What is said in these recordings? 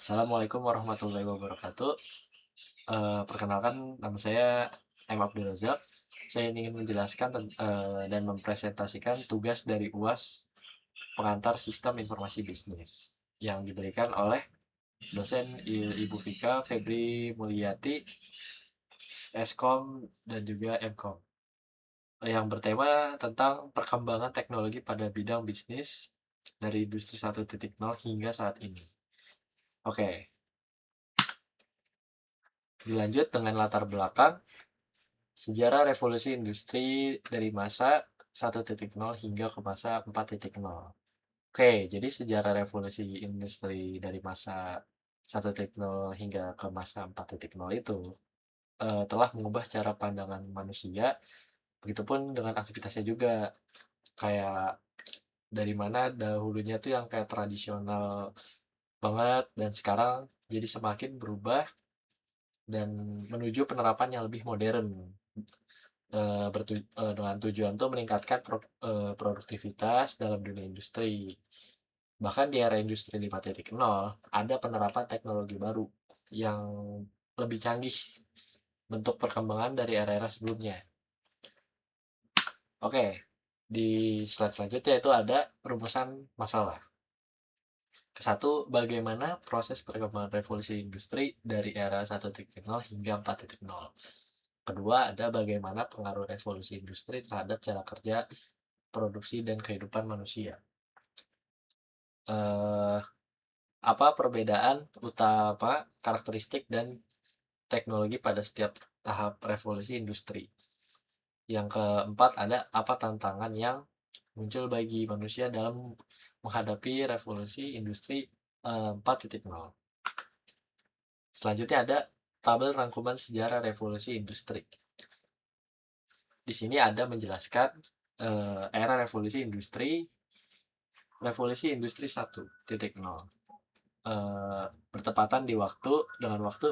Assalamualaikum warahmatullahi wabarakatuh. Perkenalkan nama saya M. Abdul Razak. Saya ingin menjelaskan dan mempresentasikan tugas dari UAS pengantar Sistem Informasi Bisnis yang diberikan oleh dosen Ibu Vika Febri Mulyati, Eskom dan juga Mkom, yang bertema tentang perkembangan teknologi pada bidang bisnis dari industri 1.0 hingga saat ini. Oke, dilanjut dengan latar belakang sejarah revolusi industri dari masa 1.0 hingga ke masa 4.0. Oke, jadi sejarah revolusi industri dari masa 1.0 hingga ke masa 4.0 itu telah mengubah cara pandangan manusia, begitupun dengan aktivitasnya juga. Kayak dari mana dahulunya tuh yang kayak tradisional banget dan sekarang jadi semakin berubah dan menuju penerapan yang lebih modern. Dengan tujuan tuh meningkatkan produktivitas dalam dunia industri. Bahkan di era industri 5.0 ada penerapan teknologi baru yang lebih canggih, bentuk perkembangan dari era-era sebelumnya. Oke, di slide selanjutnya itu ada rumusan masalah. Satu, bagaimana proses perkembangan revolusi industri dari era 1.0 hingga 4.0. Kedua, ada bagaimana pengaruh revolusi industri terhadap cara kerja, produksi, dan kehidupan manusia. Eh, apa perbedaan utama, karakteristik, dan teknologi pada setiap tahap revolusi industri. Yang keempat, ada apa tantangan yang muncul bagi manusia dalam menghadapi revolusi industri 4.0. Selanjutnya ada tabel rangkuman sejarah revolusi industri. Di sini ada menjelaskan era revolusi industri 1.0, bertepatan dengan waktu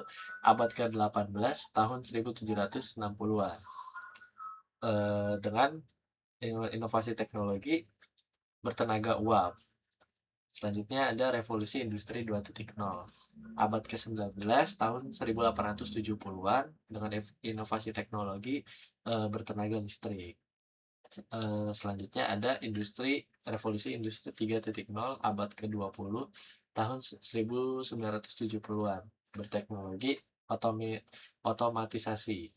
abad ke-18 tahun 1760-an, dengan inovasi teknologi bertenaga uap. Selanjutnya ada revolusi industri 2.0 abad ke-19 tahun 1870-an dengan inovasi teknologi bertenaga listrik. Selanjutnya ada revolusi industri 3.0 abad ke-20 tahun 1970-an berteknologi otomatisasi.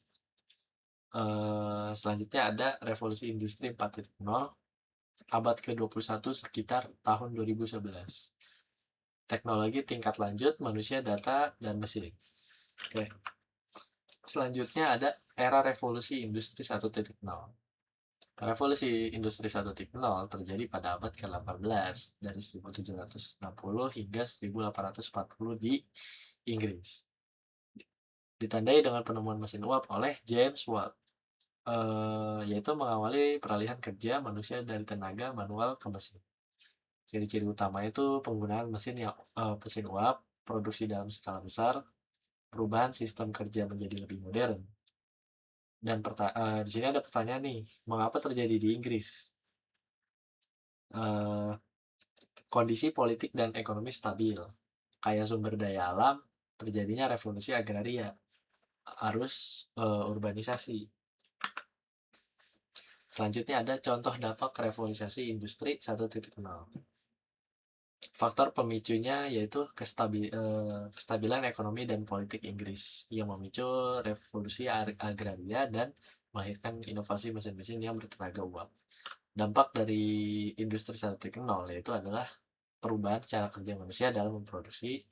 Selanjutnya ada revolusi industri 4.0 abad ke-21 sekitar tahun 2011. Teknologi tingkat lanjut manusia, data, dan mesin. Oke. Selanjutnya ada era revolusi industri 1.0. Revolusi industri 1.0 terjadi pada abad ke-18 dari 1760 hingga 1840 di Inggris. Ditandai dengan penemuan mesin uap oleh James Watt, yaitu mengawali peralihan kerja manusia dari tenaga manual ke mesin. Ciri-ciri utama itu penggunaan mesin uap, produksi dalam skala besar, perubahan sistem kerja menjadi lebih modern. Dan di sini ada pertanyaan nih, mengapa terjadi di Inggris? Kondisi politik dan ekonomi stabil, kaya sumber daya alam, terjadinya revolusi agraria, arus urbanisasi. Selanjutnya ada contoh dampak revolusi industri 1.0. Faktor pemicunya yaitu kestabilan ekonomi dan politik Inggris yang memicu revolusi agraria dan melahirkan inovasi mesin-mesin yang bertenaga uap. Dampak dari industri 1.0 yaitu adalah perubahan cara kerja manusia dalam memproduksi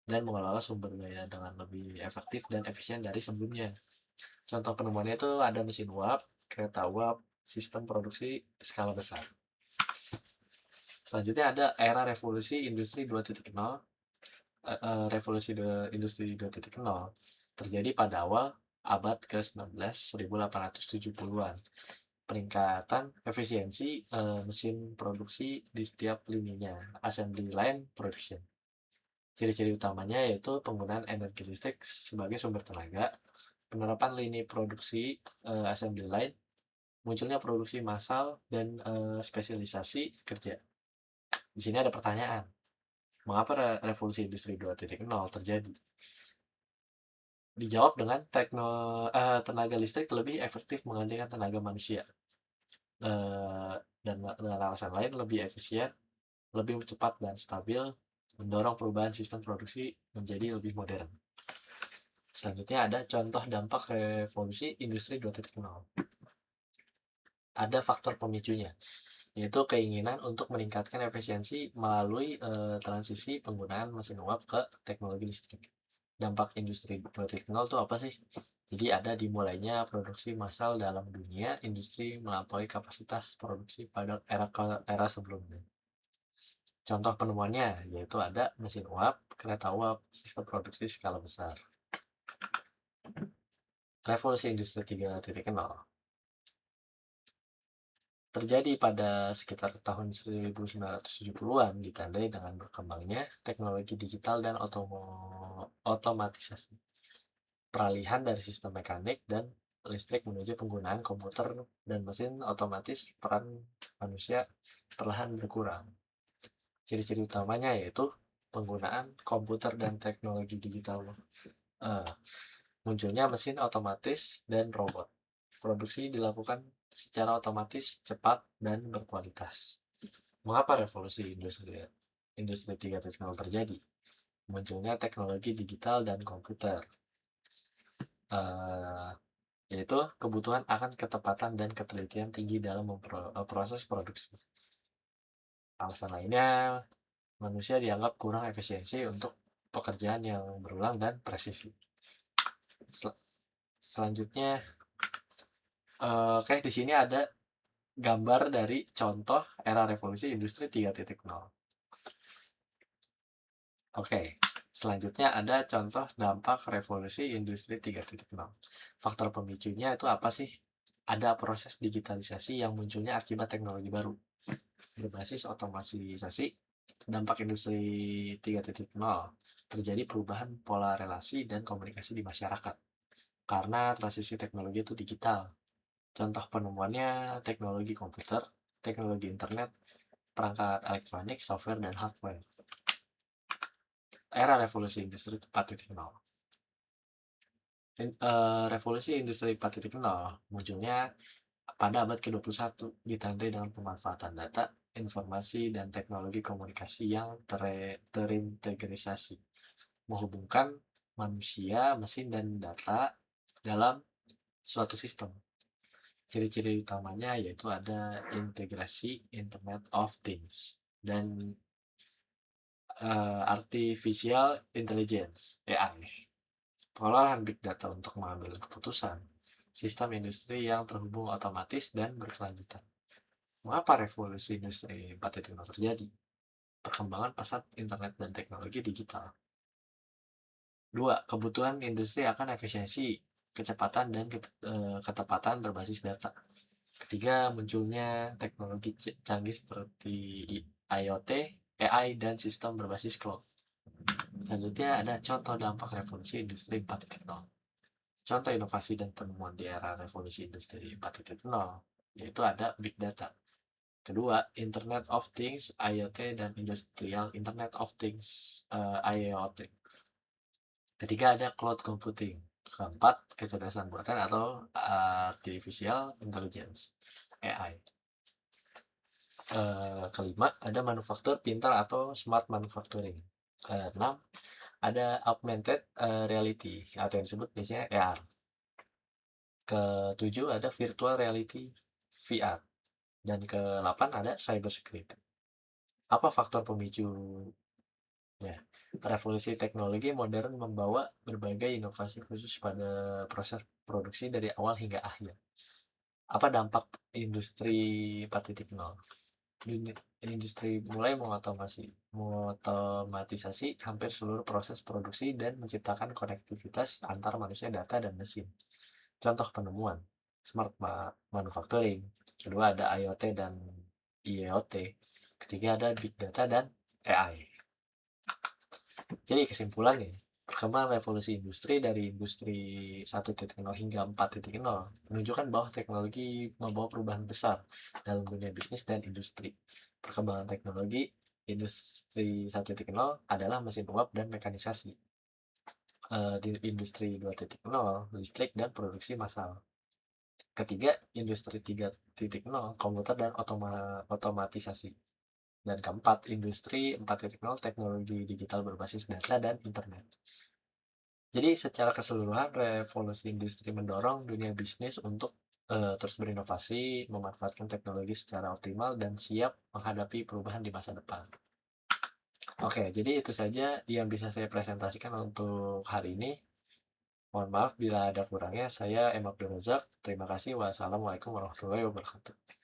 dan mengelola sumber daya dengan lebih efektif dan efisien dari sebelumnya. Contoh penemuannya itu ada mesin uap, kereta uap, sistem produksi skala besar. Selanjutnya ada era revolusi industri 2.0. Revolusi industri 2.0 terjadi pada awal abad ke-19 1870-an. Peningkatan efisiensi mesin produksi di setiap lininya, assembly line production. Ciri-ciri utamanya yaitu penggunaan energi listrik sebagai sumber tenaga, penerapan lini produksi assembly line, munculnya produksi massal dan spesialisasi kerja. Di sini ada pertanyaan. Mengapa revolusi industri 2.0 terjadi? Dijawab dengan tenaga listrik lebih efektif menggantikan tenaga manusia. Dan dengan alasan lain lebih efisien, lebih cepat dan stabil, mendorong perubahan sistem produksi menjadi lebih modern. Selanjutnya ada contoh dampak revolusi industri 2.0. Ada faktor pemicunya, yaitu keinginan untuk meningkatkan efisiensi melalui transisi penggunaan mesin uap ke teknologi listrik. Dampak industri 2.0 itu apa sih? Jadi ada dimulainya produksi massal dalam dunia, industri melampaui kapasitas produksi pada era sebelumnya. Contoh penemuannya yaitu ada mesin uap, kereta uap, sistem produksi skala besar. Revolusi industri 3.0 terjadi pada sekitar tahun 1970-an, ditandai dengan berkembangnya teknologi digital dan otomatisasi. Peralihan dari sistem mekanik dan listrik menuju penggunaan komputer dan mesin otomatis, peran manusia perlahan berkurang. Ciri-ciri utamanya yaitu penggunaan komputer dan teknologi digital, munculnya mesin otomatis dan robot. Produksi dilakukan secara otomatis, cepat, dan berkualitas. Mengapa revolusi industri 3.0 terjadi? Munculnya teknologi digital dan komputer, yaitu kebutuhan akan ketepatan dan ketelitian tinggi dalam proses produksi. Alasan lainnya, manusia dianggap kurang efisiensi untuk pekerjaan yang berulang dan presisi. Selanjutnya, di sini ada gambar dari contoh era revolusi industri 3.0. Oke, selanjutnya ada contoh dampak revolusi industri 3.0. Faktor pemicunya itu apa sih? Ada proses digitalisasi yang munculnya akibat teknologi baru. Berbasis otomatisasi, dampak industri 3.0 terjadi perubahan pola relasi dan komunikasi di masyarakat. Karena transisi teknologi itu digital. Contoh penemuannya teknologi komputer, teknologi internet, perangkat elektronik, software, dan hardware. Era revolusi industri 4.0. Revolusi industri 4.0 munculnya pada abad ke-21, ditandai dengan pemanfaatan data, informasi, dan teknologi komunikasi yang terintegrasi, menghubungkan manusia, mesin, dan data dalam suatu sistem. Ciri-ciri utamanya yaitu ada integrasi Internet of Things dan Artificial Intelligence (AI), pengolahan big data untuk mengambil keputusan, sistem industri yang terhubung otomatis dan berkelanjutan. Mengapa revolusi industri 4.0 terjadi? Perkembangan pesat internet dan teknologi digital. 2. Kebutuhan industri akan efisiensi, kecepatan, dan ketepatan berbasis data. Ketiga, munculnya teknologi canggih seperti IoT, AI, dan sistem berbasis cloud. Selanjutnya ada contoh dampak revolusi industri 4.0. Contoh inovasi dan penemuan di era revolusi industri 4.0 yaitu ada big data. Kedua, Internet of Things, IoT, dan Industrial Internet of Things, IoT. Ketiga ada cloud computing. Keempat, kecerdasan buatan atau artificial intelligence, AI. Kelima, ada manufaktur pintar atau smart manufacturing. Keenam, ada augmented reality atau yang disebut biasanya AR. Ketujuh, ada virtual reality, VR. Dan ke-8 ada cyber security. Apa faktor pemicunya? Revolusi teknologi modern membawa berbagai inovasi khusus pada proses produksi dari awal hingga akhir. Apa dampak industri 4.0? Industri mulai mengotomatisasi hampir seluruh proses produksi dan menciptakan konektivitas antar manusia, data, dan mesin. Contoh penemuan, smart manufacturing. Kedua ada IoT dan IoT. Ketiga ada big data dan AI. Jadi kesimpulannya, perkembangan revolusi industri dari industri 1.0 hingga 4.0 menunjukkan bahwa teknologi membawa perubahan besar dalam dunia bisnis dan industri. Perkembangan teknologi Industri 1.0 adalah mesin uap dan mekanisasi. Di industri 2.0 listrik dan produksi massal. Ketiga, industri 3.0 komputer dan otomatisasi. Dan keempat, industri 4.0 teknologi digital berbasis data dan internet. Jadi secara keseluruhan revolusi industri mendorong dunia bisnis untuk terus berinovasi, memanfaatkan teknologi secara optimal, dan siap menghadapi perubahan di masa depan. Oke, jadi itu saja yang bisa saya presentasikan untuk hari ini. Mohon maaf bila ada kurangnya. Saya M. Abdul Razak. Terima kasih. Wassalamualaikum warahmatullahi wabarakatuh.